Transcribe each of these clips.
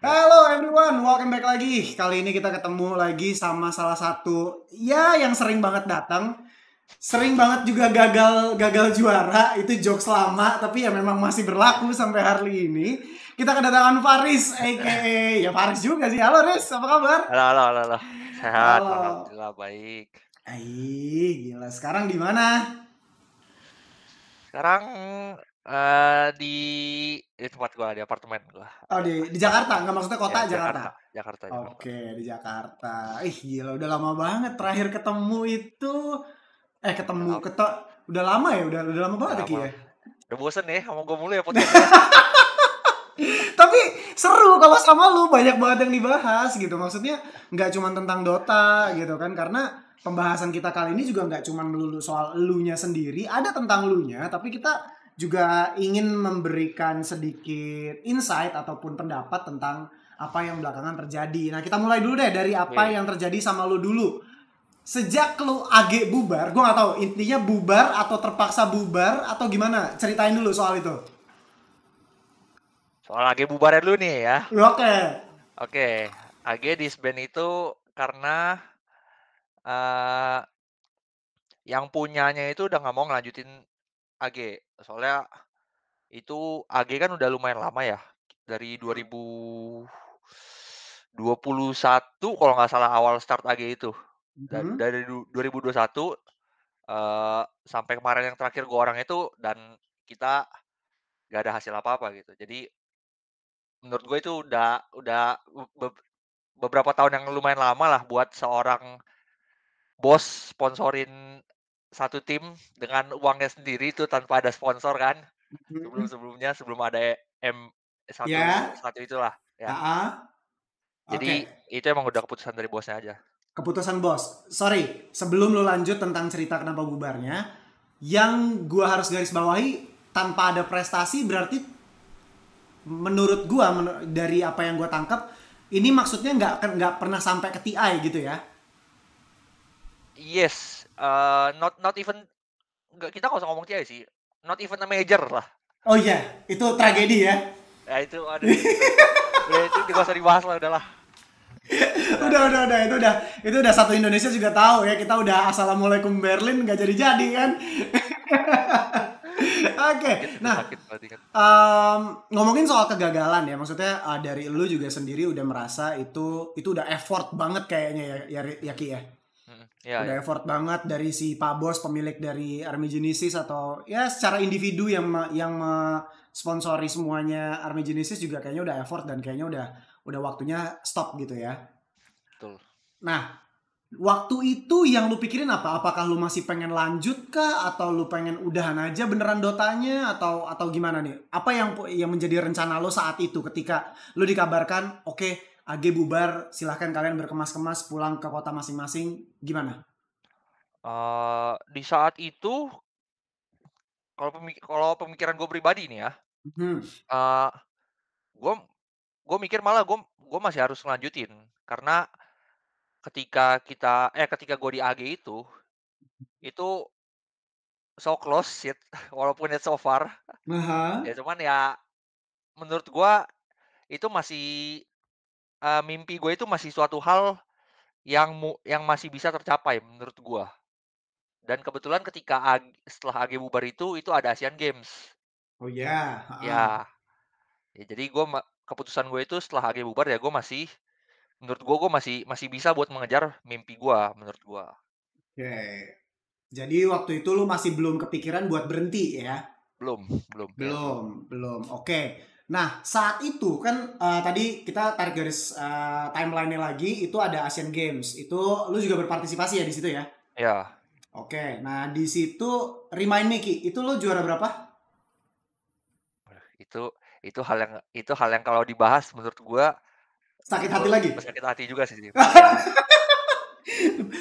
Ya. Halo everyone, welcome back lagi. Kali ini kita ketemu lagi sama salah satu yang sering banget datang, sering banget juga gagal juara. Itu jokes lama, tapi ya memang masih berlaku sampai hari ini. Kita kedatangan Faris, aka ya Faris juga sih. Halo Riz, apa kabar? Halo. Sehat, Halo. alhamdulillah baik. Gila. Sekarang di mana? Sekarang di tempat gua, di apartemen gua. Oh Ada di tempat Jakarta, nggak maksudnya ya kota Jakarta. Jakarta. Oke, di Jakarta. Gila, udah lama banget terakhir ketemu itu. Udah Ketemu, lama, udah lama ya, udah lama udah banget ya Ki lama. ya. Udah bosen ya sama gua mulu ya podcastnya. Tapi seru kalau sama lu, banyak banget yang dibahas gitu. Maksudnya nggak cuma tentang Dota gitu kan, karena pembahasan kita kali ini juga nggak cuma melulu soal elunya sendiri, ada tentang elunya, tapi kita juga ingin memberikan sedikit insight ataupun pendapat tentang apa yang belakangan terjadi. Nah, kita mulai dulu deh dari apa Wih, yang terjadi sama lu dulu. Sejak lu AG bubar, gue nggak tahu intinya bubar atau terpaksa bubar atau gimana. Ceritain dulu soal itu. soal AG bubaran dulu nih ya. Oke. Oke, AG disband itu karena eh yang punyanya itu udah nggak mau ngelanjutin AG. Soalnya itu AG kan udah lumayan lama ya. Dari 2021 kalau nggak salah awal start AG itu. Mhm. Dari 2021 sampai kemarin yang terakhir gue orang itu dan kita nggak ada hasil apa-apa gitu. Jadi menurut gue itu udah beberapa tahun yang lumayan lama lah buat seorang bos sponsorin satu tim dengan uangnya sendiri itu tanpa ada sponsor kan. Mhm. Sebelum-sebelumnya sebelum ada satu Ya. satu itulah ya. AA. Jadi Oke. itu emang udah keputusan dari bosnya aja. Keputusan bos. Sorry, sebelum lu lanjut tentang cerita kenapa bubarnya, yang gua harus garis bawahi, tanpa ada prestasi berarti menurut gua dari apa yang gua tangkap ini maksudnya nggak pernah sampai ke TI gitu ya. Yes, not even nggak, kita nggak usah ngomong TI sih, not even a major lah. Oh iya, itu Ya, tragedi ya. ya itu aduh itu nggak usah dibahas lah udahlah. Udah. Udah, itu udah satu Indonesia juga tahu ya, kita udah assalamualaikum Berlin nggak jadi kan. Oke, Itu nah, sakit berarti kan. ngomongin soal kegagalan ya, maksudnya dari lu juga sendiri udah merasa itu udah effort banget kayaknya ya Ki ya. Iya Udah ya. effort banget dari si Pak Bos pemilik dari Army Genesis atau ya secara individu yang sponsori semuanya Army Genesis juga kayaknya udah effort dan kayaknya udah waktunya stop gitu ya. Betul. Nah, waktu itu yang lu pikirin apa? Apakah lu masih pengen lanjut kah atau lu pengen udahan aja beneran Dotanya atau gimana nih? Apa yang menjadi rencana lo saat itu ketika lu dikabarkan, "Oke, AG bubar, silahkan kalian berkemas-kemas pulang ke kota masing-masing." Gimana? Di saat itu kalau pemikiran gue pribadi nih ya, Hmm. eee, gue gue mikir malah gue masih harus ngelanjutin karena ketika gue di AG itu so close shit walaupun it's so far, ya Aha. cuman ya menurut gua itu masih, mimpi gue itu masih suatu hal yang masih bisa tercapai menurut gua. Dan kebetulan setelah AG bubar itu ada Asian Games. Oh ya, heeh. Ya, ya jadi keputusan gue itu setelah AG bubar ya menurut gua masih masih bisa buat mengejar mimpi gua, menurut gua. Oke. Jadi waktu itu lu masih belum kepikiran buat berhenti ya? Belum ya belum. Belum. Oke. Nah, saat itu kan tadi kita tarik garis timeline-nya lagi, itu ada Asian Games. Itu lu juga berpartisipasi ya di situ ya? Ya, Oke. Nah, di situ remind me Ki, itu lu juara berapa? itu itu hal yang kalau dibahas menurut gua Sakit itu hati lagi? sakit hati juga sih. Ya.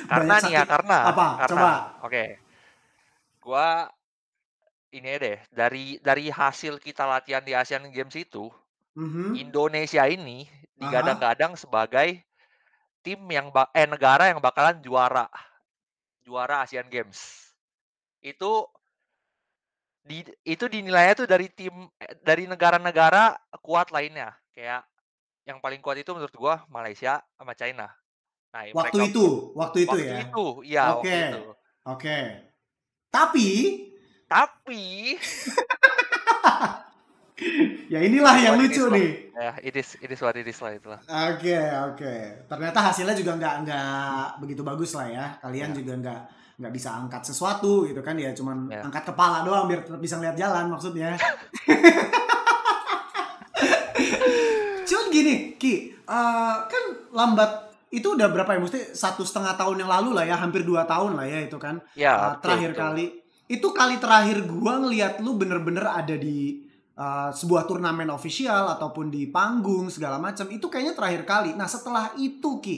Karena Banyak nih ya, sakit. karena Apa? karena Coba. oke, gua ini aja deh, dari hasil kita latihan di Asian Games itu, Mhm. Indonesia ini Aha. digadang-gadang sebagai negara yang bakalan juara juara Asian Games. Itu itu dinilainya tuh dari negara-negara kuat lainnya, kayak yang paling kuat itu menurut gua Malaysia sama China. Nah, mereka Waktu itu waktu ya? itu, iya Oke, waktu itu. oke. Tapi, Tapi, ya inilah it is yang what it lucu is lah. nih. Ya, it is what it is lah itulah. Oke, oke. Ternyata hasilnya juga nggak begitu bagus lah ya. Kalian Ya, juga nggak bisa angkat sesuatu gitu kan ya. Cuman ya. angkat kepala doang biar tetap bisa ngeliat jalan maksudnya. Cuman gini, Ki, kan lambat itu udah berapa ya? Mesti 1,5 tahun yang lalu lah ya, hampir 2 tahun lah ya itu kan. Ya, betul Terakhir betul. kali. Itu kali terakhir gua ngeliat lu bener-bener ada di sebuah turnamen official ataupun di panggung segala macam. Itu kayaknya terakhir kali. Nah setelah itu Ki,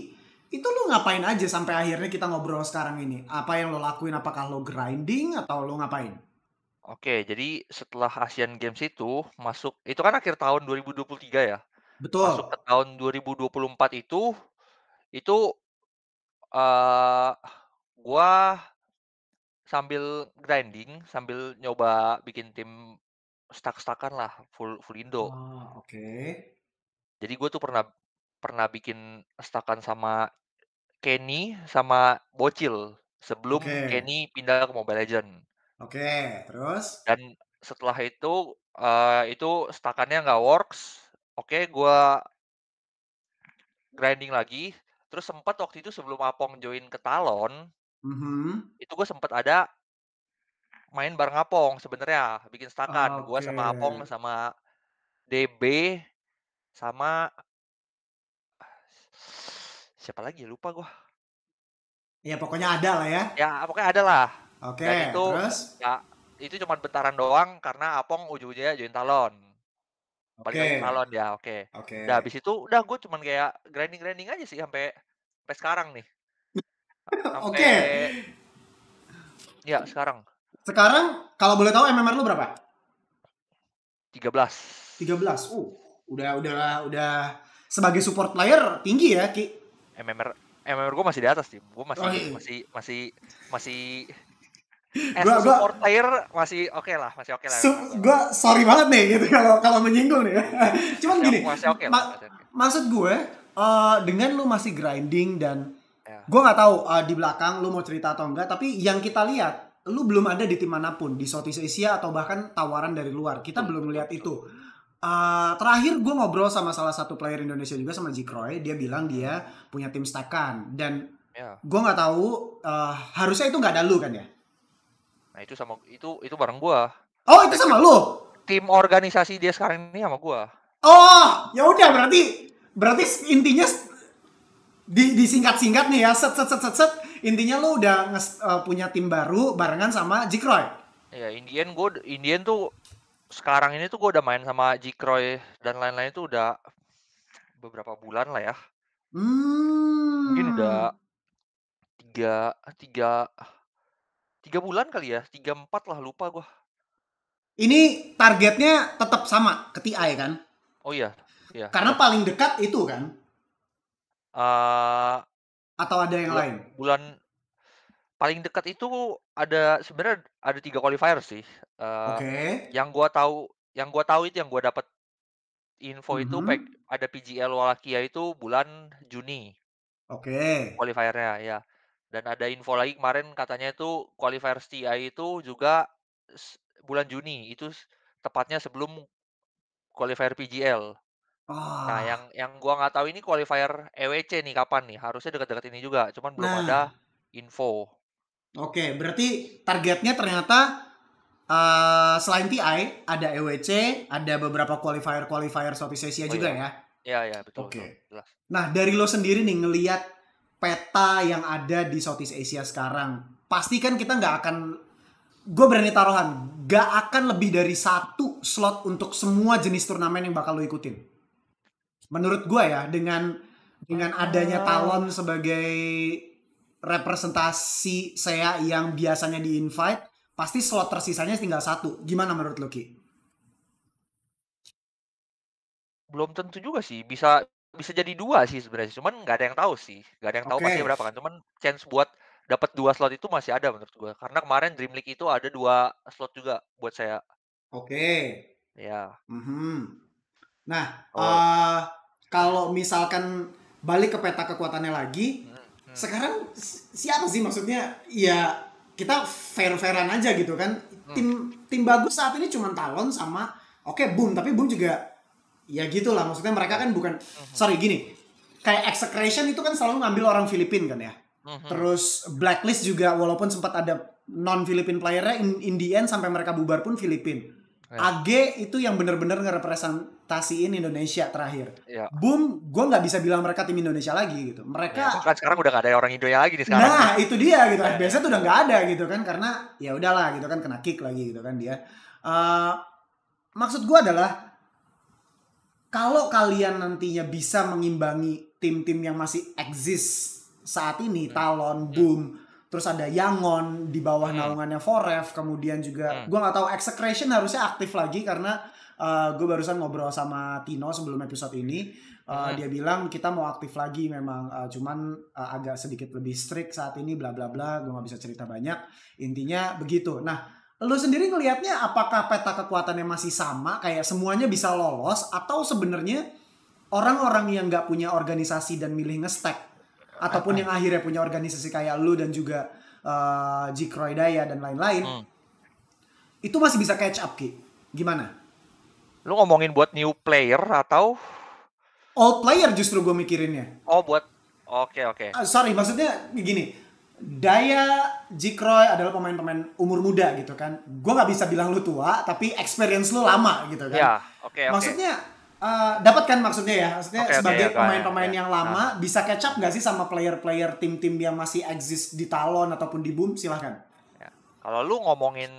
itu lu ngapain aja sampai akhirnya kita ngobrol sekarang ini? Apa yang lo lakuin? Apakah lo grinding atau lo ngapain? Oke, jadi setelah Asian Games itu kan akhir tahun 2023 ya. Betul. Masuk ke tahun 2024 itu, eee, gua sambil grinding, sambil nyoba bikin tim stack-stack-an lah, full Indo. Oh, oke. Jadi gue tuh pernah pernah bikin stack-an sama Kenny sama Bocil, sebelum Oke. Kenny pindah ke Mobile Legends. Oke, terus? Dan setelah itu stack-annya nggak works, oke gua grinding lagi, terus sempet waktu itu sebelum Apong join ke Talon, Mhm. itu gue sempet ada main bareng Apong sebenarnya, bikin stack-an, gua Oke. sama Apong sama DB sama siapa lagi ya, lupa gua. Ya pokoknya ada lah ya. Ya pokoknya ada lah, dan Oke, itu terus? ya itu cuman bentaran doang karena Apong ujung-ujungnya join Talon, balik Oke. lagi ke Talon ya, oke. Oke. Udah habis itu udah gue cuman kayak grinding-grinding aja sih sampai sampai sekarang nih, Oke. sampai ya sekarang Sekarang kalau boleh tahu MMR lu berapa? 13. 13. Udah sebagai support player tinggi ya, Ki. MMR MMR gue masih di atas tim, gue Oh, masih iya. masih masih masih as Gua a gua support player masih oke lah MMR gue. gua sorry banget nih gitu kalau kalau menyinggung nih. Cuman gini, Masih oke lah, masih oke. maksud gue dengan lu masih grinding dan Ya, gue nggak tahu di belakang lu mau cerita atau enggak, tapi yang kita lihat lu belum ada di tim manapun di Southeast Asia atau bahkan tawaran dari luar. Kita betul belum betul melihat betul. itu. Terakhir gue ngobrol sama salah satu player Indonesia juga sama Jikroy, dia bilang Mhm, dia punya tim stack-an dan ya. gue nggak tahu harusnya itu nggak ada lu kan ya? Nah, itu bareng gue. Oh itu Nah, sama lu? tim organisasi dia sekarang ini sama gue. Oh ya udah berarti intinya disingkat-singkat nih ya set intinya lu udah punya tim baru barengan sama Jikroy. Ya, Indian tuh sekarang ini tuh gue udah main sama Jikroy dan lain-lain itu udah beberapa bulan lah ya. Mungkin Hmm. udah tiga tiga 3 bulan kali ya, 3 4 lah, lupa gua. Ini targetnya tetap sama ke TI kan? Oh iya, iya Karena udah, paling dekat itu kan? eee, Atau ada yang bulan lain? bulan paling dekat itu sebenarnya ada 3 qualifier sih, eee, Oke. yang gua tahu itu yang gua dapat info itu Mhm. ada PGL Wallachia itu bulan Juni Oke. qualifier-nya ya. Dan ada info lagi kemarin katanya itu qualifier TI itu juga bulan Juni, tepatnya sebelum qualifier PGL. Nah, Ah. yang gua nggak tahu ini qualifier EWC nih kapan nih, harusnya dekat-dekat ini juga, cuman belum Nah, ada info. oke. Berarti targetnya ternyata selain TI ada EWC, ada beberapa qualifier Southeast Asia Oh juga ya, ya. iya iya, betul betul, Oke. jelas. Nah, dari lo sendiri nih ngelihat peta yang ada di Southeast Asia sekarang, pasti kan kita nggak akan, gue berani taruhan, nggak akan lebih dari satu slot untuk semua jenis turnamen yang bakal lo ikutin. Menurut gue ya, dengan adanya Eee, Talon sebagai representasi saya yang biasanya di invite, pasti slot tersisanya tinggal satu. Gimana menurut lo, Ki? belum tentu juga sih, bisa bisa jadi 2 sih sebenarnya, cuman nggak ada yang tahu sih, nggak ada yang tahu pastinya Oke, berapa kan, cuman chance buat dapat 2 slot itu masih ada menurut gua, karena kemarin Dream League itu ada 2 slot juga buat saya. oke. Ya, Mhm. Nah, kalau eh kalau misalkan balik ke peta kekuatannya lagi, Mhm mhm. sekarang siapa sih maksudnya? Ya kita fair-fairan aja gitu kan. Mmm, Tim tim bagus saat ini cuma Talon sama oke Boom, tapi Boom juga ya gitulah. Maksudnya mereka iya. kan bukan, Mhm sorry gini, kayak Execration itu kan selalu ngambil orang Filipin kan ya. mhm. Terus Blacklist juga walaupun sempat ada non Filipin playernya, in the end sampai mereka bubar pun Filipin. Iya AG itu yang bener-bener ngerepresentasiin Indonesia terakhir. iya Boom, gue nggak bisa bilang mereka tim Indonesia lagi gitu. iya. Mereka, Bahkan sekarang udah nggak ada orang Indonya lagi nih sekarang nih. nah itu dia gitu. Iya iya FBS tuh udah nggak ada gitu kan, karena ya udahlah gitu kan, kena kick lagi gitu kan dia. Eh, maksud gue adalah kalau kalian nantinya bisa mengimbangi tim-tim yang masih eksis saat ini, mhm Talon, mhm Boom, terus ada Yangon di bawah mhm naungannya Foref, kemudian juga mhm gue nggak tahu Execration harusnya aktif lagi karena gue barusan ngobrol sama Tino sebelum episode ini. mhm. Dia bilang kita mau aktif lagi memang, cuman agak sedikit lebih strict saat ini, bla bla bla, gue nggak bisa cerita banyak, intinya begitu. Nah, lu sendiri ngelihatnya apakah peta kekuatannya masih sama, kayak semuanya bisa lolos, atau sebenarnya orang-orang yang nggak punya organisasi dan milih nge-stack, ataupun yang akhirnya punya organisasi kayak lu dan juga Jikroy Daya dan lain-lain, Mmm. itu masih bisa catch up, Ki? Gimana? Lu ngomongin buat new player atau Old player justru gue mikirinnya. oh buat oke oke. Sorry, maksudnya gini, Daya, Jikroy adalah pemain-pemain umur muda gitu kan. Gue nggak bisa bilang lu tua, tapi experience lu lama gitu kan. Iya, oke oke. Maksudnya dapat kan maksudnya ya, maksudnya Oke oke, ya sebagai gua pemain-pemain ya. yang Heeh, lama bisa catch up nggak sih sama player-player tim-tim yang masih exist di Talon ataupun di Boom? Silahkan. ya. Kalau lu ngomongin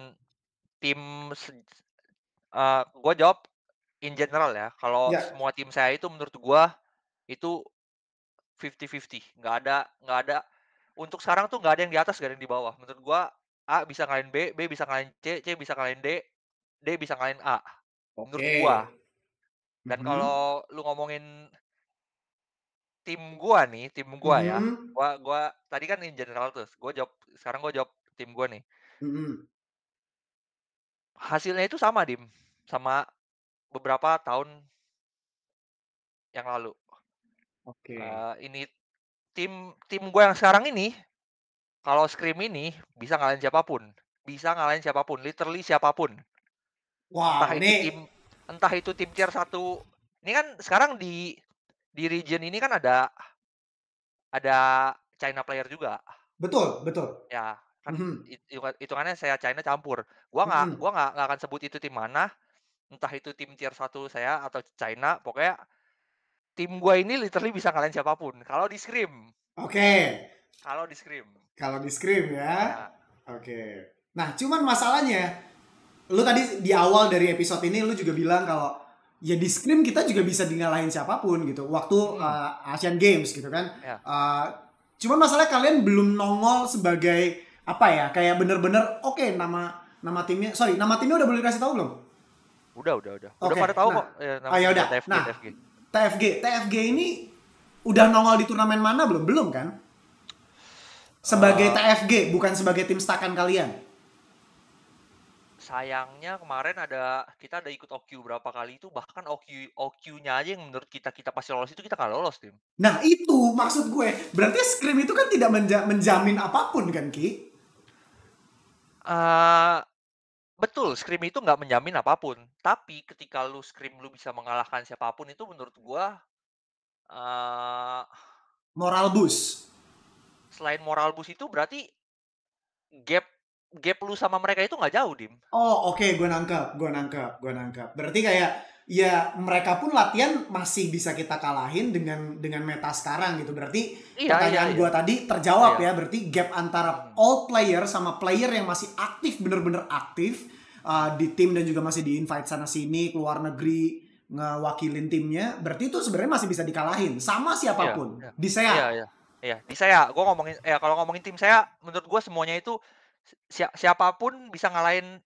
tim gua jawab in general ya, kalau Ya, semua tim saya itu menurut gua itu 50-50, nggak ada untuk sekarang tuh nggak ada yang di atas, nggak ada yang di bawah. Menurut gua A bisa ngalahin B, B bisa ngalahin C, C bisa ngalahin D, D bisa ngalahin A, menurut oke. gua. Dan Mhm. kalau lu ngomongin tim gua ya, Mhm. gua tadi kan in general tuh, sekarang gua jawab tim gua nih. Mhm. Hasilnya itu sama Dim, sama beberapa tahun yang lalu. Oke. Ini tim tim gue yang sekarang ini, kalau Scream ini bisa ngalahin siapapun, literally siapapun. Entah Wow, itu ini tim tier satu. Ini kan sekarang di region ini kan ada China player juga. betul, betul. Ya, kan Mhm. hitungannya saya China campur. Mhm. Gua nggak akan sebut itu tim mana, entah itu tim tier satu saya atau China, pokoknya tim gua ini literally bisa ngalahin siapapun, Oke. kalau di Scream. Kalau di Scream ya. Ya, Oke. Nah, cuman masalahnya, lu tadi di awal dari episode ini lu juga bilang kalau ya di Scream kita juga bisa ngalahin siapapun gitu. Waktu mhm, Asian Games gitu kan. ya. Uh, cuman masalahnya kalian belum nongol sebagai apa ya? Kayak bener-bener oke, nama timnya, sorry, nama timnya udah boleh dikasih tahu belum? Udah. Udah Oke. pada tahu Nah, kok, nama ya timnya udah. TFG Nah, TFG. TFG ini udah nongol di turnamen mana belum? Belum kan? Sebagai Eee, TFG, bukan sebagai tim stakan kalian. sayangnya kemarin kita ada ikut OQ berapa kali itu, bahkan OQ-nya aja yang menurut kita pasti lolos itu kita nggak lolos, Tim. Nah itu maksud gue. Berarti Scream itu kan tidak menjamin apapun kan Ki? Eee, betul, Scrim itu nggak menjamin apapun, tapi ketika lu bisa mengalahkan siapapun itu menurut gua, eee, Moral boost. selain moral boost itu berarti gap gap lu sama mereka itu nggak jauh, Dim. Oh oke, gue nangkep. Berarti kayak ya mereka pun latihan masih bisa kita kalahin dengan meta sekarang gitu. Berarti Iya iya pertanyaan iya. gue tadi terjawab Iya. ya. Berarti gap antara Mhm. old player sama player yang masih aktif, bener-bener aktif di tim dan juga masih di invite sana sini keluar negeri ngewakilin timnya. Berarti itu sebenarnya masih bisa dikalahin sama Iya siapapun. iya. Di Iya SEA. iya. Iya, di saya, kalau ngomongin tim saya, menurut gua semuanya itu siapa pun bisa ngalahin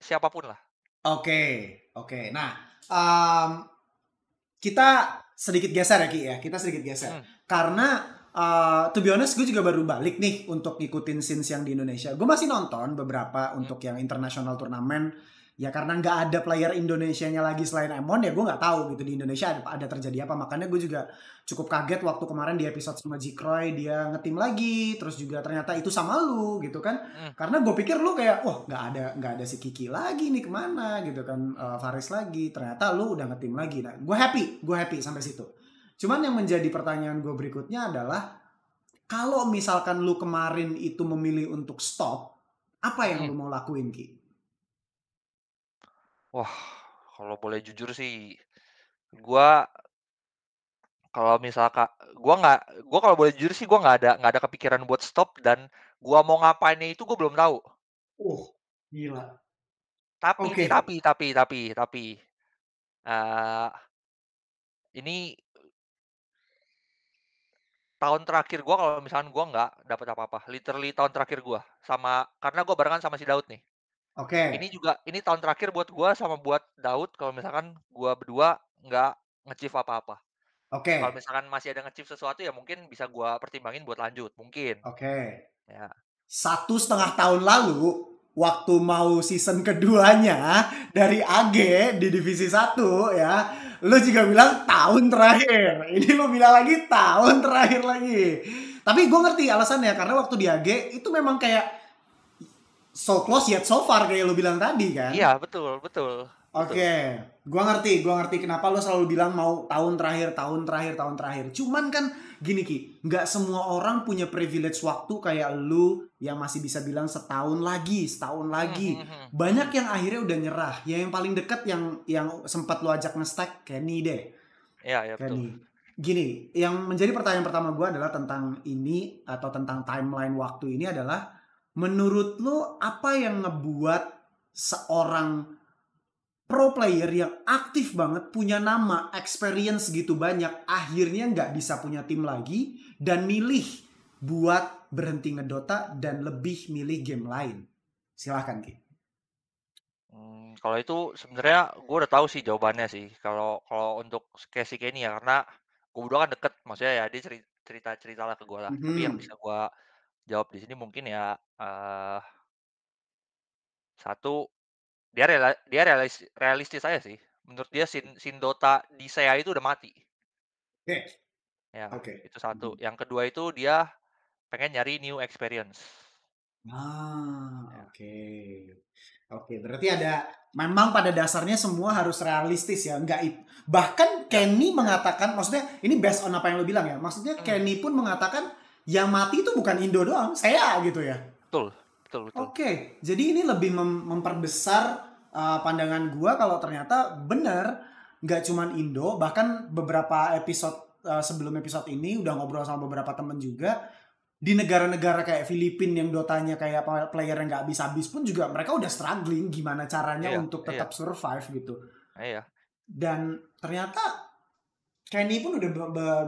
siapa pun lah. Oke, oke. Nah, um, kita sedikit geser ya Ki ya, kita sedikit geser. Mhm mhm Karena to be honest gue juga baru balik nih untuk ngikutin scenes yang di Indonesia. Gue masih nonton beberapa mhm untuk yang international turnamen ya karena nggak ada player Indonesianya lagi selain Emon, ya gue nggak tahu gitu di Indonesia ada terjadi apa. Makanya gue juga cukup kaget waktu kemarin di episode sama Jikroy dia ngetim lagi, terus juga ternyata itu sama lu gitu kan. Mhm, Karena gue pikir lu kayak, wah nggak ada si Kiki lagi nih kemana gitu kan, Faris lagi. Ternyata lu udah ngetim lagi. Nah, gue happy sampai situ. Cuman yang menjadi pertanyaan gue berikutnya adalah, kalau misalkan lu kemarin itu memilih untuk stop, apa yang mhm. lu mau lakuin, Ki? Wah, kalau boleh jujur sih, gua kalau misalkan gua kalau boleh jujur sih gua nggak ada kepikiran buat stop dan gua mau ngapainnya itu gua belum tahu. Gila. Tapi nih, Oke, tapi, eee, ini tahun terakhir gua kalau misalkan gua nggak dapet apa-apa, literally tahun terakhir gua, karena gua barengan sama si Daud nih. oke, Ini tahun terakhir buat gua sama buat Daud kalau misalkan gua berdua nggak nge-chief apa-apa. Kalau oke, misalkan masih ada nge-chief sesuatu ya mungkin bisa gua pertimbangin buat lanjut, mungkin, oke. ya. 1,5 tahun lalu, waktu mau season keduanya dari AG di Divisi 1 ya, lu juga bilang tahun terakhir. Ini lu bilang lagi tahun terakhir lagi. Tapi gue ngerti alasannya, karena waktu di AG itu memang kayak so close yet so far kayak lu bilang tadi Iya, kan. betul betul betul. Oke, gua ngerti kenapa lo selalu bilang mau tahun terakhir, tahun terakhir, tahun terakhir. Cuman kan gini Ki, nggak semua orang punya privilege waktu kayak lu yang masih bisa bilang setahun lagi, setahun Mhm lagi. mhm Banyak mhm. yang akhirnya udah nyerah. Ya yang paling deket yang sempat lu ajak nge-stack Kenny deh, Iya iya, betul. Kenny. Gini, yang menjadi pertanyaan pertama gua adalah tentang ini atau tentang timeline waktu ini adalah, menurut lu apa yang ngebuat seorang pro player yang aktif banget, punya nama, experience gitu banyak, akhirnya nggak bisa punya tim lagi, dan milih buat berhenti ngedota dan lebih milih game lain? Silahkan, Ki. Kalau itu sebenarnya gua udah tahu sih jawabannya sih, kalau kalau untuk kayak si Kenny ya, karena gua berdua kan deket, maksudnya ya dia cerita-ceritalah ke gua lah. Tapi yang Mhm. bisa gua jawab di sini mungkin ya, satu, dia realistis aja sih. Menurut dia scene Dota di SEA itu udah mati, Oke, ya, oke. itu satu. Mhm. Yang kedua itu dia pengen nyari new experience, ya. Oke. Oke, berarti memang pada dasarnya semua harus realistis ya, nggak bahkan Ya, Kenny mengatakan, maksudnya ini based on apa yang lo bilang ya, maksudnya mhm, Kenny pun mengatakan yang mati itu bukan Indo doang, saya gitu ya. betul betul betul. Oke, jadi ini lebih memperbesar pandangan gua kalau ternyata bener nggak cuman Indo, bahkan beberapa episode sebelum episode ini udah ngobrol sama beberapa temen juga di negara-negara kayak Filipina yang dotanya kayak player yang nggak habis-habis pun juga mereka udah struggling gimana caranya Iya untuk iya tetap survive gitu. iya Dan ternyata Kenny pun udah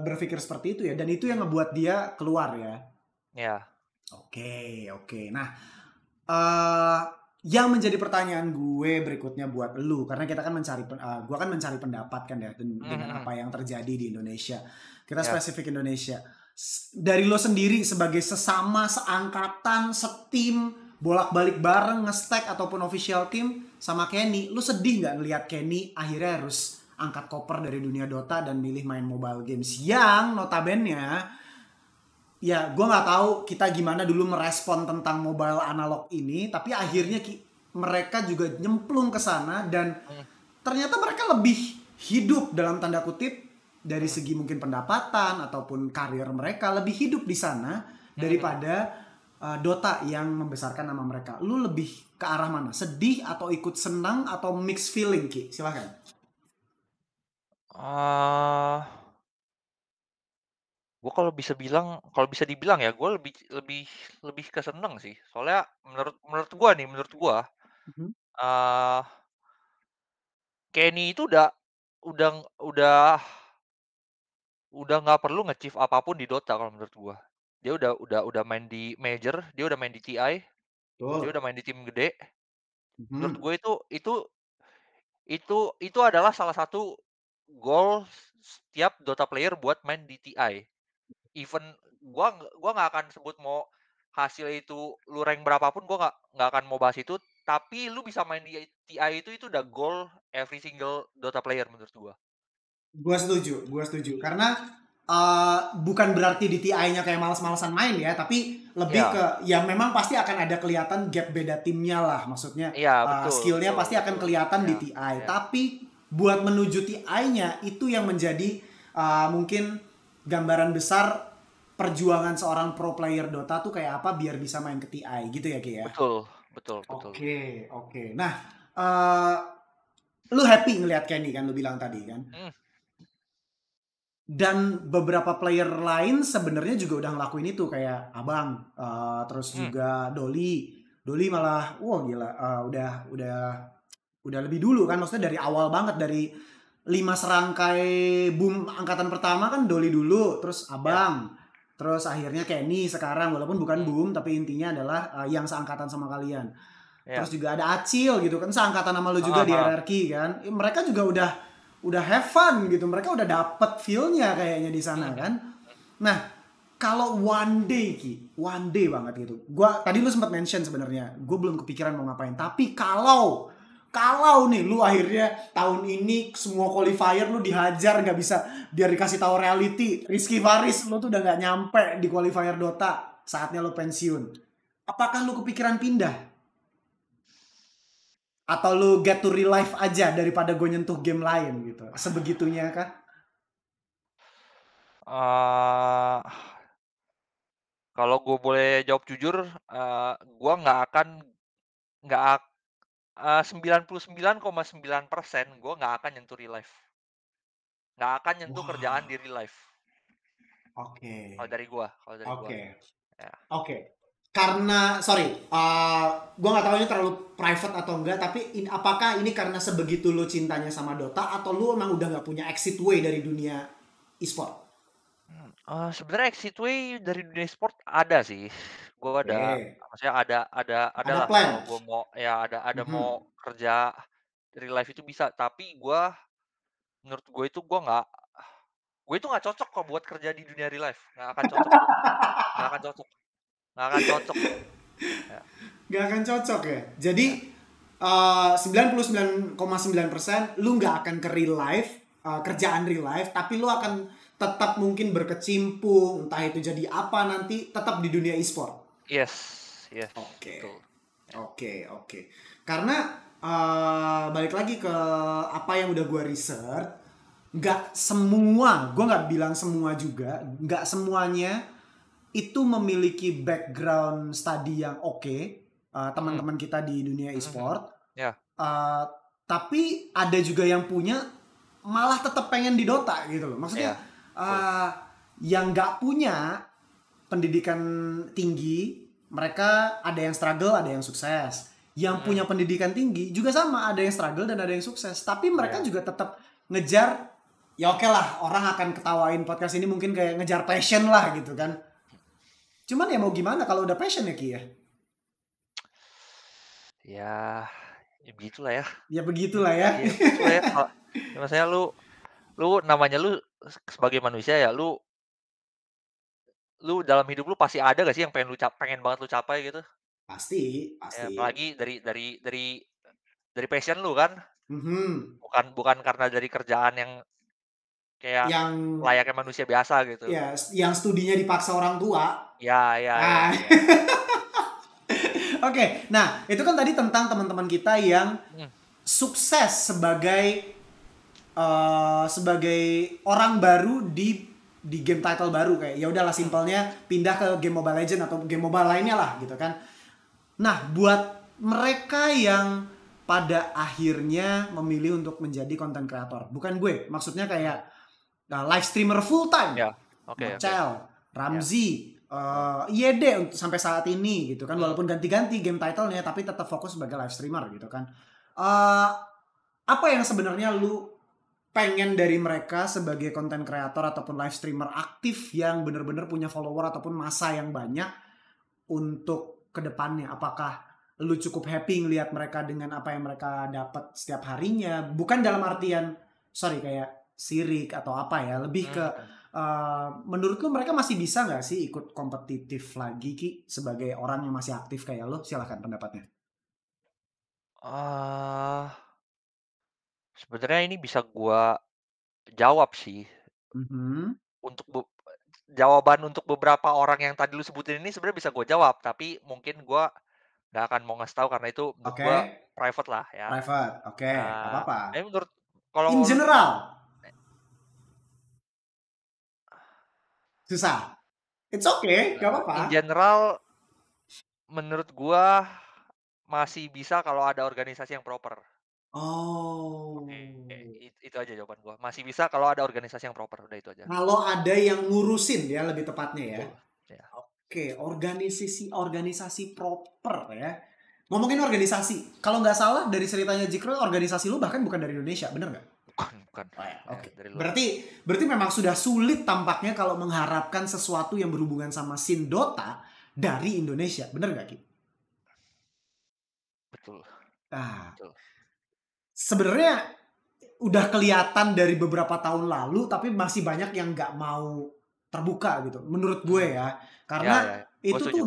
berpikir seperti itu ya, dan itu yang ngebuat dia keluar ya. iya Oke, oke. Nah, Eee, yang menjadi pertanyaan gue berikutnya buat lu, karena kita kan gua kan mencari pendapat kan ya mhm dengan mhm, apa yang terjadi di Indonesia. Kita iya. spesifik Indonesia. Dari lo sendiri sebagai sesama, seangkatan, setim, bolak-balik bareng nge-stack ataupun official team sama Kenny, lu sedih nggak ngelihat Kenny akhirnya harus angkat koper dari dunia Dota dan milih main mobile games yang notabene ya gue nggak tahu kita gimana dulu merespon tentang mobile analog ini, tapi Mhm akhirnya mereka juga nyemplung ke sana dan mhm ternyata mereka lebih hidup dalam tanda kutip dari mhm segi mungkin pendapatan ataupun karir mereka lebih hidup di sana mhm mhm. daripada Dota yang membesarkan nama mereka. Lu lebih ke arah mana? Sedih atau ikut senang atau mixed feeling, Ki? Silahkan. Eee, gua kalau bisa dibilang ya, gua lebih lebih lebih ke seneng sih. Soalnya menurut gua, Mhm. eee, Kenny itu udah nggak perlu nge-chief apapun di Dota kalau menurut gua. Dia udah main di Major, dia udah main di TI, dia Betul. udah main di tim gede. Menurut Mhm. gue itu adalah salah satu goal setiap Dota player buat main di TI. Even gua nggak akan sebut mau hasil itu lu rank berapa pun, gua nggak akan mau bahas itu, tapi lu bisa main di TI itu udah goal every single Dota player menurut gua. Gua setuju. Karena bukan berarti di TI-nya kayak males-malesan main ya, tapi lebih Iya, ke ya memang pasti akan ada kelihatan gap beda timnya lah. Maksudnya iya, betul, skill-nya betul, pasti akan betul. kelihatan Ya, di TI. ya, Tapi buat menuju TI-nya itu yang menjadi mungkin gambaran besar perjuangan seorang pro player Dota tuh kayak apa biar bisa main ke TI gitu ya Ki ya. betul, betul, betul. Oke. Nah, eh lu happy ngelihat Kenny kan lu bilang tadi kan. Hmm, Dan beberapa player lain sebenarnya juga udah ngelakuin itu kayak Abang, terus hmm, juga Doli. Doli malah wah gila, udah lebih dulu kan maksudnya dari awal banget dari 5 serangkai boom angkatan pertama kan Doli dulu, terus ya, Abang, terus akhirnya Kenny sekarang walaupun bukan hmm, boom tapi intinya adalah yang seangkatan sama kalian. Terus ya, juga ada Acil gitu kan seangkatan sama lu juga heeh, di heeh, RRQ kan. Mereka juga udah have fun gitu. Mereka udah dapet feel-nya kayaknya di hmm, sana hmm, kan. Nah, kalau one day Ki, one day banget gitu. Gua tadi lu sempat mention sebenarnya, gue belum kepikiran mau ngapain. Tapi kalau nih lu akhirnya tahun ini semua qualifier lu dihajar nggak bisa biar dikasih tahu reality Rizky Faris lu tuh udah nggak nyampe di qualifier Dota saatnya lu pensiun, apakah lu kepikiran pindah atau lu get to real life aja daripada gue nyentuh game lain gitu sebegitunya kah? eee, kalau gue boleh jawab jujur, gua nggak ak 99,9% gua nggak akan nyentuh real life, nggak akan nyentuh kerjaan di Wow. real life, Oke. kalau dari gua, Oke. ya. Oke. Karena sorry, gue nggak tahu ini terlalu private atau enggak, tapi apakah ini karena sebegitu lu cintanya sama Dota atau lu emang udah nggak punya exit way dari dunia e-sport? Sebenarnya exit way dari dunia sport ada sih. Gue ada, Oke. maksudnya ada Ada lah plan. kalau gue mau ya ada Mhm. mau kerja real life itu bisa, tapi menurut gue itu nggak cocok kok buat kerja di dunia real life, nggak akan cocok, nggak akan cocok, nggak akan cocok, ya, Nggak akan cocok ya. Jadi ya, 99,9% lu nggak akan ke real life, kerjaan real life, tapi lu akan tetap mungkin berkecimpung, entah itu jadi apa nanti, tetap di dunia e-sport. yes, yes, Oke, betul, ya, oke. Karena balik lagi ke apa yang udah gue research, nggak semua, gue nggak bilang semua juga, nggak semuanya itu memiliki background study yang oke, mhm, teman-teman kita di dunia mhm, mhm, e-sport. ya, Uh, tapi ada juga yang punya malah tetap pengen di Dota gitu loh. Maksudnya iya, betul, uh, yang nggak punya pendidikan tinggi, mereka ada yang struggle, ada yang sukses. Yang mhm, punya pendidikan tinggi juga sama, ada yang struggle dan ada yang sukses. Tapi mereka iya. juga tetap ngejar. Ya oke lah, orang akan ketawain podcast ini mungkin kayak ngejar passion lah gitu kan. Cuman ya mau gimana kalau udah passion ya Ki ya. Ya, ya begitulah ya. Ya begitulah ya. Iya begitulah ya, ya maksudnya lu lu namanya lu sebagai manusia ya, lu lu dalam hidup lu pasti ada gak sih yang pengen banget lu capai gitu? Pasti, Ya pasti. apalagi dari passion lu kan, Mhm. bukan karena dari kerjaan yang kayak Yang layaknya manusia biasa gitu. ya yang studinya dipaksa orang tua. Ya, ya, ya, Ah. ya. Oke, nah itu kan tadi tentang teman-teman kita yang Mhm, sukses sebagai orang baru di game title baru kayak ya udahlah mhm, simpelnya pindah ke game Mobile Legend atau game mobile lainnya lah gitu kan. Nah, buat mereka yang pada akhirnya memilih untuk menjadi content creator, bukan gue, maksudnya mhm. kayak live streamer full time, Ya, oke, oke. Mocel, Ya, Ramzi, heeh, YD untuk sampai saat ini gitu kan, mhm, walaupun ganti-ganti game titlenya tapi tetap fokus sebagai live streamer gitu kan. Eh, apa yang sebenarnya lu pengen dari mereka sebagai content creator ataupun live streamer aktif yang bener-bener punya follower ataupun masa yang banyak untuk kedepannya? Apakah lu cukup happy ngelihat mereka dengan apa yang mereka dapat setiap harinya? Bukan dalam artian sorry kayak sirik atau apa ya, lebih ke mhm. menurut lu mereka masih bisa nggak sih ikut kompetitif lagi Ki sebagai orang yang masih aktif kayak lo? Silahkan pendapatnya. Eee, Sebenarnya ini bisa gua jawab sih. Mhm. Untuk jawaban untuk beberapa orang yang tadi lu sebutin ini sebenarnya bisa gue jawab, tapi mungkin gua nggak akan mau ngasih tahu karena itu menurut Oke, gua private lah ya. private. Oke, nggak apa-apa. Menurut In kalau lu general, susah. It's okay, nggak apa-apa. in general menurut gua masih bisa kalau ada organisasi yang proper. Oke, Oh. itu aja jawaban gua. Masih bisa kalau ada organisasi yang proper, udah itu aja. Kalau ada yang ngurusin ya lebih tepatnya ya. Betul, ya. Oke, organisasi organisasi proper ya. Ngomongin organisasi, kalau nggak salah dari ceritanya Jikro, organisasi lu bahkan bukan dari Indonesia, bener nggak? Bukan, Oh ya, ya oke. dari luar. Berarti memang sudah sulit tampaknya kalau mengharapkan sesuatu yang berhubungan sama scene Dota dari Indonesia, bener nggak Ki? Betul, Nah, betul. sebenarnya udah kelihatan dari beberapa tahun lalu, tapi masih banyak yang nggak mau terbuka gitu, menurut gue Mhm. ya. Ya, Karena ya, ya. Gua itu setuju.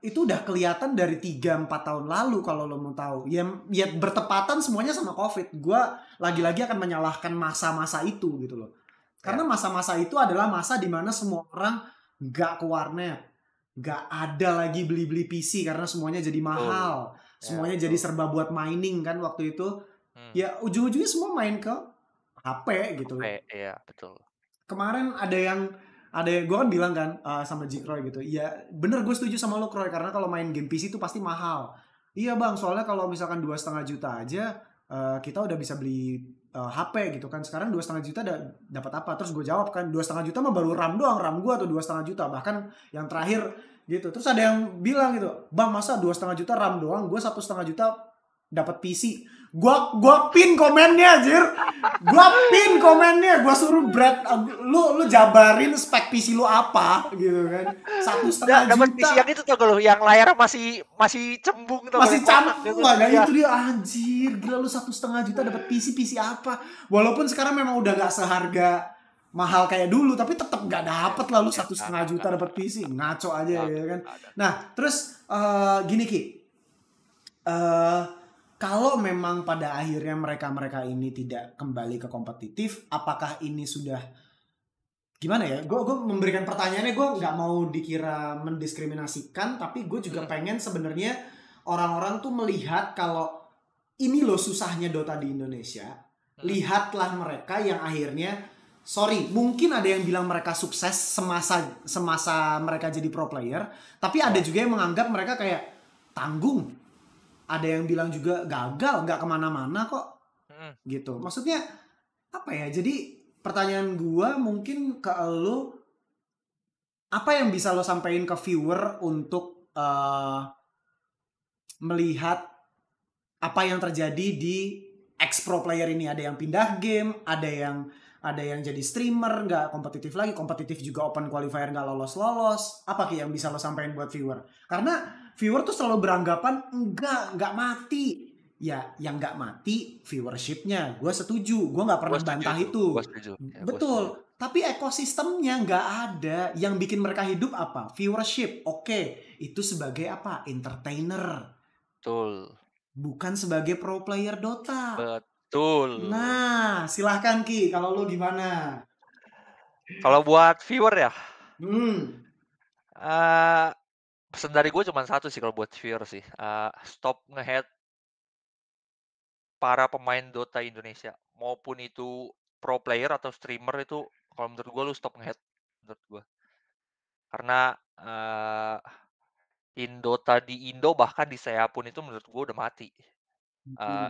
tuh udah kelihatan dari 3-4 tahun lalu kalau lo mau tahu. Ya, ya bertepatan semuanya sama COVID. Gue Mhm, lagi-lagi akan menyalahkan masa-masa itu gitu loh. Karena ya, masa-masa itu adalah masa dimana semua orang nggak ke warnet, nggak ada lagi beli-beli PC karena semuanya jadi betul. mahal, Ya, semuanya jadi betul. serba buat mining kan waktu itu. Hmm, Ya ujung-ujungnya semua main ke HP gitu. HP, iya betul. Kemarin ada yang gue kan bilang kan sama Jikroy gitu. Iya bener gue setuju sama lo Kroy karena kalau main game PC itu pasti mahal. Iya bang soalnya kalau misalkan 2,5 juta aja kita udah bisa beli HP gitu kan. Sekarang 2,5 juta dapat apa? Terus gue jawab kan 2,5 juta mah baru RAM doang. RAM gue tuh 2,5 juta bahkan yang terakhir gitu. Terus ada yang bilang gitu, bang masa 2,5 juta RAM doang? Gue 1,5 juta dapat PC. Gua pin komennya anjir. Gua pin komennya, gua suruh Brad lu jabarin spek PC lu apa gitu kan. Satu setengah Dapat PC yang juta itu tau gak lu, yang layarnya masih masih cembung tau gak, masih yang kotak cam gitu. wah nah Iya. itu dia anjir gila lu 1,5 juta dapat PC apa walaupun sekarang memang udah gak seharga mahal kayak dulu tapi tetap nggak Ya, dapet lah lu ya, satu nggak setengah nggak juta ada, dapat PC ngaco aja nggak ya ada, kan. nggak ada. Nah terus gini Ki, eh kalau memang pada akhirnya mereka-mereka ini tidak kembali ke kompetitif, apakah ini sudah gimana ya? Gue memberikan pertanyaannya gue nggak mau dikira mendiskriminasikan, tapi gue juga Mhm, pengen sebenarnya orang-orang tuh melihat kalau ini loh susahnya Dota di Indonesia. mhm, Lihatlah mereka yang akhirnya sorry, mungkin ada yang bilang mereka sukses semasa semasa mereka jadi pro player, tapi ada ya, juga yang menganggap mereka kayak tanggung, ada yang bilang juga gagal nggak kemana-mana kok mhm, gitu maksudnya apa ya jadi pertanyaan gua mungkin ke lo apa yang bisa lo sampaikan ke viewer untuk melihat apa yang terjadi di ex pro player ini ada yang pindah game ada yang jadi streamer nggak kompetitif lagi kompetitif juga open qualifier nggak lolos apa Ki yang bisa lo sampaikan buat viewer karena viewer tuh selalu beranggapan nggak mati ya yang nggak mati viewershipnya gue setuju gue nggak gua pernah setuju bantah itu, gua itu setuju, ya gua setuju. betul tapi ekosistemnya nggak ada yang bikin mereka hidup apa viewership oke itu sebagai apa entertainer Betul, bukan sebagai pro player Dota. betul. Nah, silahkan Ki, kalau lu gimana? Kalau buat viewer ya, Hmm, eee, pesan dari gue cuman satu sih kalau buat viewer sih, stop nge-hate para pemain Dota Indonesia, maupun itu pro player atau streamer itu kalau menurut gue lu stop nge-hate, menurut gue. Karena, Indota di Indo bahkan di saya pun itu menurut gue udah mati. Eee,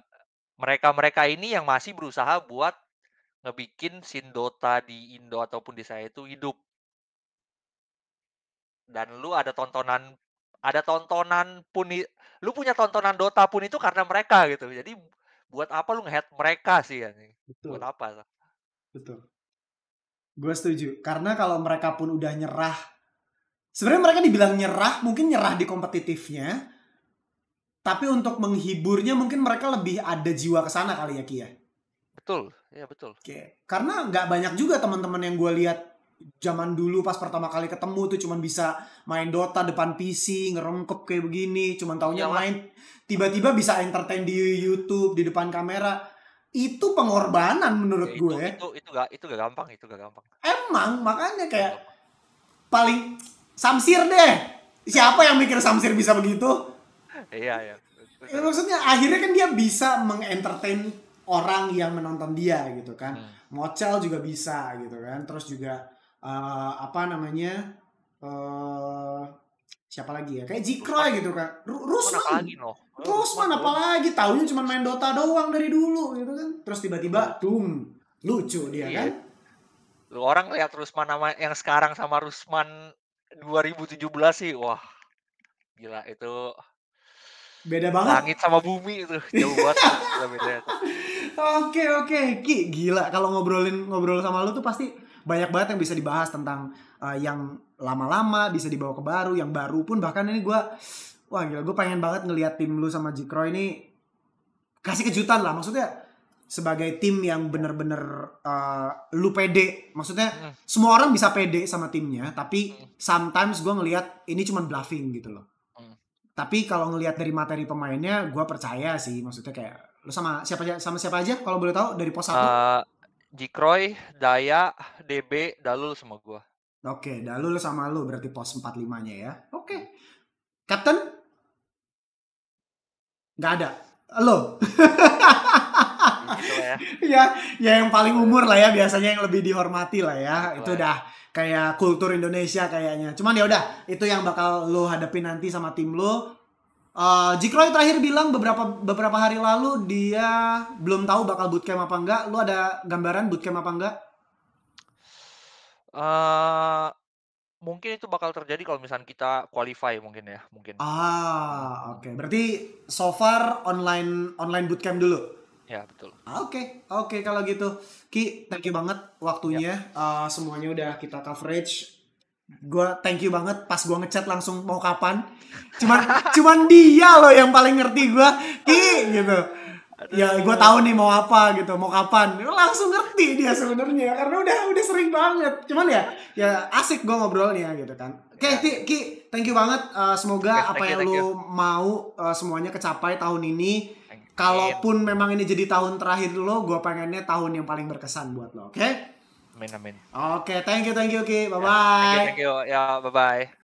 Mereka-mereka ini yang masih berusaha buat ngebikin scene Dota di Indo ataupun di saya itu hidup, dan lu ada tontonan pun lu punya tontonan Dota pun itu karena mereka gitu. Jadi buat apa lu nge-hate mereka sih anjing, buat betul, apa? betul. Gue setuju. Karena kalau mereka pun udah nyerah, sebenarnya mereka dibilang nyerah, mungkin nyerah di kompetitifnya, tapi untuk menghiburnya mungkin mereka lebih ada jiwa ke sana kali ya Ki ya. Betul, iya betul. Oke. Karena nggak banyak juga teman-teman yang gue lihat zaman dulu pas pertama kali ketemu tuh cuman bisa main Dota depan PC, ngerengkep kayak begini, cuman taunya Iyalah, main, tiba-tiba bisa entertain di YouTube di depan kamera. Itu pengorbanan ya menurut itu gue. itu itu gak gampang, itu gak gampang, Emang makanya gak kayak gampang. paling Samsir deh. Siapa yang mikir Samsir bisa begitu? Iya iya, Ya, bener. maksudnya akhirnya kan dia bisa mengentertain orang yang menonton dia gitu kan. Hmm. Mocal juga bisa gitu kan. Terus juga apa namanya? eh Siapa lagi ya? Kayak Rusman Jikroy gitu kan. Rusman apalagi Rusman. noh, Rusman Rusman belum. apalagi taunya cuma main Dota doang dari dulu gitu kan. Terus tiba-tiba dung, lucu dia Iya, kan. lu orang lihat Rusman sama yang sekarang sama Rusman 2017 sih, wah gila itu Beda banget. langit sama bumi itu, jauh banget tuh gila bedanya tuh. Oke oke, Ki, gila kalau ngobrol sama lu tuh pasti banyak banget yang bisa dibahas tentang yang lama-lama bisa dibawa ke baru, yang baru pun bahkan ini wah gila, gue pengen banget ngelihat tim lu sama Jikro ini kasih kejutan lah, maksudnya sebagai tim yang bener-bener lu pede, maksudnya Mhm, semua orang bisa pede sama timnya, tapi mhm, sometimes gue ngelihat ini cuma bluffing gitu loh. mhm. Tapi kalau ngelihat dari materi pemainnya, gue percaya sih. Maksudnya kayak lu sama siapa aja kalau boleh tahu dari pos satu. Eee, Jikroy, Daya, DB, Dalul sama gua. Oke, Dalul sama lu berarti pos 45-nya ya. Oke. Mhm, Captain nggak ada. Lo. ya gitulah ya, Ya, ya yang paling umur lah ya, biasanya yang lebih dihormati lah ya. gitulah Itu ya. udah kayak kultur Indonesia kayaknya. Cuman ya udah, itu yang bakal lo hadapin nanti sama tim lo. Jikroy terakhir bilang beberapa beberapa hari lalu dia belum tahu bakal bootcamp apa enggak. Lu ada gambaran bootcamp apa enggak? Eee, Mungkin itu bakal terjadi kalau misalnya kita qualify mungkin ya, mungkin. Mhm, mhm. Oke. Berarti so far online online bootcamp dulu. Ya betul. Oke, kalau gitu. Ki, thank you banget Ya, waktunya. Semuanya udah kita coverage. Gua thank you banget pas gua ngechat langsung mau kapan. Cuman cuman dia loh yang paling ngerti gua. Ki gitu. Ya gua aduh, tahu nih mau apa gitu, mau kapan. Langsung ngerti dia sebenarnya karena udah sering banget. Cuman ya asik gua ngobrolnya gitu kan. Oke, ya. Ki, thank you banget. Oke, Semoga apa yang thank you. lu mau semuanya kecapai tahun ini. Amin. Kalaupun memang ini jadi tahun terakhir lo, gue pengennya tahun yang paling berkesan buat lo, oke? Amin amin. Oke, thank you, Ki. Ya, Bye-bye. thank you, ya, bye-bye.